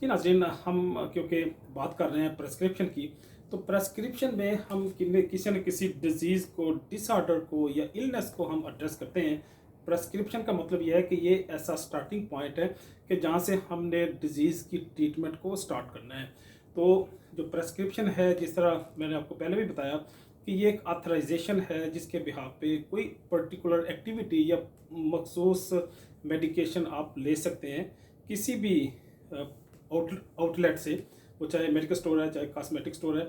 जी नाज़रीन, हम क्योंकि बात कर रहे हैं प्रेस्क्रिप्शन की, तो प्रेस्क्रिप्शन में हम किसी न किसी डिज़ीज़ को, डिसऑर्डर को या इलनेस को हम एड्रेस करते हैं। प्रेस्क्रिप्शन का मतलब यह है कि ये ऐसा स्टार्टिंग पॉइंट है कि जहाँ से हमने डिज़ीज़ की ट्रीटमेंट को स्टार्ट करना है। तो जो प्रेस्क्रिप्शन है, जिस तरह मैंने आपको पहले भी बताया कि ये एक ऑथराइजेशन है जिसके बिहाफ पे कोई पर्टिकुलर एक्टिविटी या मखसूस मेडिकेशन आप ले सकते हैं किसी भी आउटलेट से, वो चाहे मेडिकल स्टोर है, चाहे कॉस्मेटिक स्टोर है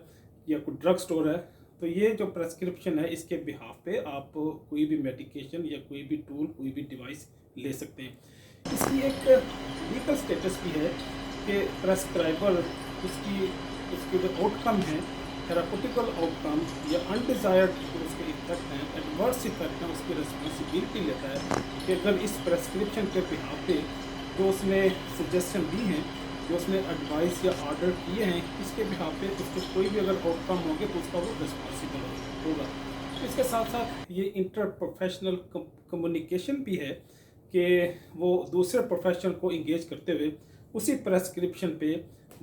या कोई ड्रग स्टोर है। तो ये जो प्रेस्क्रिप्शन है, इसके बिहाफ पे आप कोई भी मेडिकेशन या कोई भी टूल, कोई भी डिवाइस ले सकते हैं। इसकी एक लीगल स्टेटस भी है कि प्रेस्क्राइबर उसकी उसके जो आउटकम है, थेरापेटिकल आउटकम या अनडिज़ायर्ड जो उसके इफेक्ट हैं, एडवर्स इफेक्ट हैं, उसकी रिस्पॉन्सिबिलिटी लेता है कि अगर इस प्रेस्क्रिप्शन के बिहाफ पे जो उसने सजेशन दी हैं, जो उसने एडवाइस या ऑर्डर किए हैं, इसके बिहाफ पे उसके कोई भी अगर आउटकम होंगे तो उसका वो रिस्पॉन्सिबल होगा। इसके साथ साथ ये इंटर प्रोफेशनल कम्युनिकेशन भी है कि वो दूसरे प्रोफेशनल को इंगेज करते हुए उसी प्रेस्क्रिप्शन पे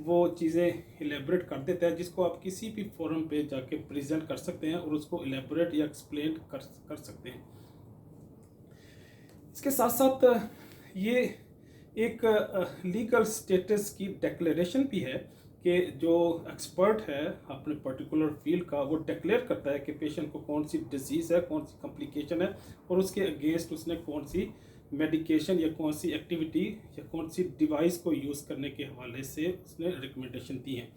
वो चीज़ें इलेबरेट कर देता है, जिसको आप किसी भी फोरम पे जाके प्रेजेंट कर सकते हैं और उसको इलेबरेट या एक्सप्लेन कर सकते हैं। इसके साथ साथ ये एक लीगल स्टेटस की डिक्लेरेशन भी है कि जो एक्सपर्ट है अपने पर्टिकुलर फील्ड का, वो डिक्लेयर करता है कि पेशेंट को कौन सी डिजीज़ है, कौन सी कॉम्प्लिकेशन है और उसके अगेंस्ट उसने कौन सी मेडिकेशन या कौन सी एक्टिविटी या कौन सी डिवाइस को यूज़ करने के हवाले से उसने रिकमेंडेशन दी है।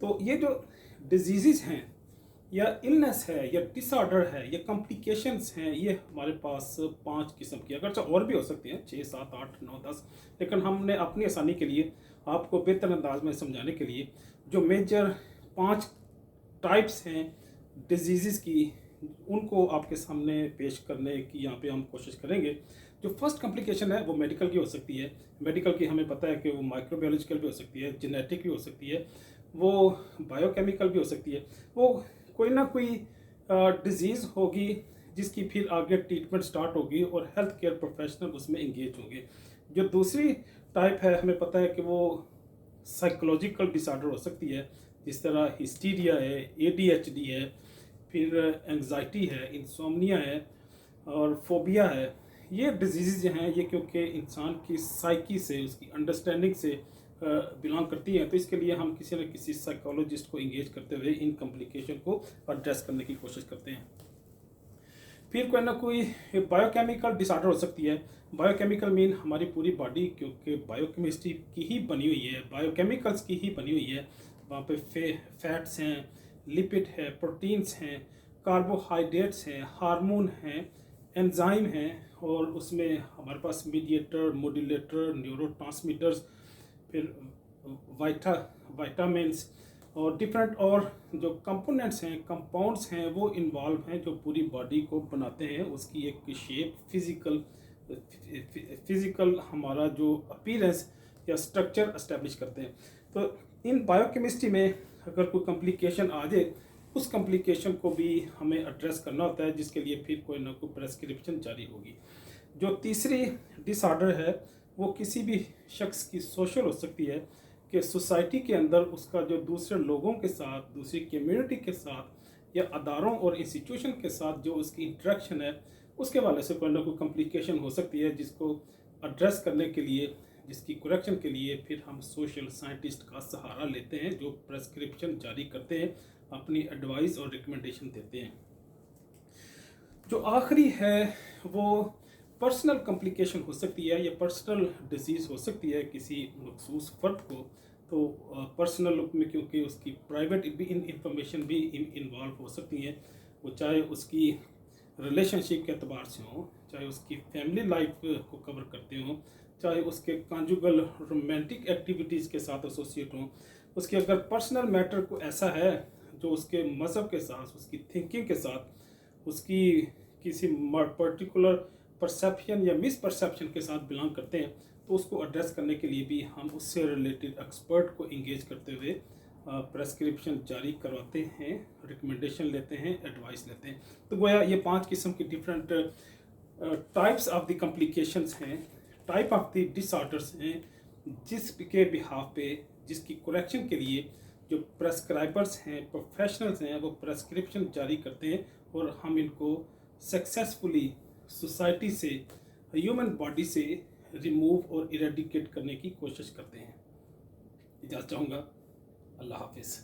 तो ये जो डिजीज़ हैं या इलनेस है या डिसऑर्डर है या कॉम्प्लिकेशंस हैं, ये हमारे पास 5 किस्म की, अगरचे और भी हो सकती हैं 6, 7, 8, 9, 10, लेकिन हमने अपनी आसानी के लिए, आपको बेहतर अंदाज में समझाने के लिए जो मेजर 5 टाइप्स हैं डिजीज़ की, उनको आपके सामने पेश करने की यहाँ पे हम कोशिश करेंगे। जो फर्स्ट कॉम्प्लिकेशन है वो मेडिकल की हो सकती है। मेडिकल की हमें पता है कि वो माइक्रोबायोलॉजिकल भी हो सकती है, जेनेटिक भी हो सकती है, वो बायोकेमिकल भी हो सकती है। वो कोई ना कोई डिज़ीज़ होगी जिसकी फिर आगे ट्रीटमेंट स्टार्ट होगी और हेल्थ केयर प्रोफेशनल उसमें इंगेज होंगे। जो दूसरी टाइप है, हमें पता है कि वो साइकोलॉजिकल डिसऑर्डर हो सकती है, जिस तरह हिस्टीरिया है, एडीएचडी है, फिर एंग्जाइटी है, इंसोम्निया है और फोबिया है। ये डिजीज़ जो हैं, ये क्योंकि इंसान की साइकी से, उसकी अंडरस्टैंडिंग से बिलोंग करती हैं, तो इसके लिए हम किसी न किसी साइकोलॉजिस्ट को इंगेज करते हुए इन कॉम्प्लिकेशन को एड्रेस करने की कोशिश करते हैं। फिर कोई ना कोई बायोकेमिकल डिसऑर्डर हो सकती है। बायोकेमिकल मीन हमारी पूरी बॉडी क्योंकि बायोकेमिस्ट्री की ही बनी हुई है, बायोकेमिकल्स की ही बनी हुई है। वहाँ पे फैट्स हैं, लिपिड है, प्रोटीन्स हैं, कार्बोहाइड्रेट्स हैं, हार्मोन हैं, एंजाइम हैं और उसमें हमारे पास मीडिएटर, मोडुलेटर, न्यूरोट्रांसमीटर्स, फिर वाइटामिन्स और डिफरेंट और जो कंपोनेंट्स हैं, कंपाउंड्स हैं, वो इन्वॉल्व हैं जो पूरी बॉडी को बनाते हैं, उसकी एक शेप, फिजिकल हमारा जो अपीयरेंस या स्ट्रक्चर एस्टेब्लिश करते हैं। तो इन बायोकेमिस्ट्री में अगर कोई कॉम्प्लिकेशन आ जाए, उस कॉम्प्लिकेशन को भी हमें एड्रेस करना होता है, जिसके लिए फिर कोई ना कोई प्रेस्क्रिप्शन जारी होगी। जो तीसरी डिसऑर्डर है, वो किसी भी शख्स की सोशल हो सकती है कि सोसाइटी के अंदर उसका जो दूसरे लोगों के साथ, दूसरी कम्युनिटी के साथ या अदारों और इंस्टीट्यूशन के साथ जो उसकी इंटरेक्शन है, उसके वाले से कोई ना कोई कॉम्प्लिकेशन हो सकती है, जिसको एड्रेस करने के लिए, जिसकी करेक्शन के लिए फिर हम सोशल साइंटिस्ट का सहारा लेते हैं, जो प्रेस्क्रिप्शन जारी करते हैं, अपनी एडवाइस और रिकमेंडेशन देते हैं। जो आखिरी है वो पर्सनल कॉम्प्लिकेशन हो सकती है या पर्सनल डिजीज़ हो सकती है किसी मखसूस फ़र्द को। तो पर्सनल लुक में क्योंकि उसकी प्राइवेट भी इंफॉर्मेशन भी इन्वॉल्व हो सकती हैं, वो चाहे उसकी रिलेशनशिप के अतबार से हो, चाहे उसकी फैमिली लाइफ को कवर करते हों, चाहे उसके कॉन्जुगल रोमांटिक एक्टिविटीज़ के साथ एसोसिएट हों। उसके अगर पर्सनल मैटर को ऐसा है जो उसके मज़हब के साथ, उसकी थिंकिंग के साथ, उसकी किसी पर्टिकुलर परसेप्शन या मिसपरसेप्शन के साथ बिलोंग करते हैं, तो उसको एड्रेस करने के लिए भी हम उससे रिलेटेड एक्सपर्ट को इंगेज करते हुए प्रेस्क्रिप्शन जारी करवाते हैं, रिकमेंडेशन लेते हैं, एडवाइस लेते हैं। तो गोया ये 5 किस्म की different types of the complications हैं, टाइप ऑफ द डिसऑर्डर्स हैं जिसके बिहाफ पे, जिसकी करेक्शन के लिए जो प्रेस्क्राइबर्स हैं, प्रोफेशनल्स हैं, वो प्रेस्क्रिप्शन जारी करते हैं और हम इनको सक्सेसफुली सोसाइटी से, ह्यूमन बॉडी से रिमूव और इरेडिकेट करने की कोशिश करते हैं। इजाज़त चाहूँगा। अल्लाह हाफिज़।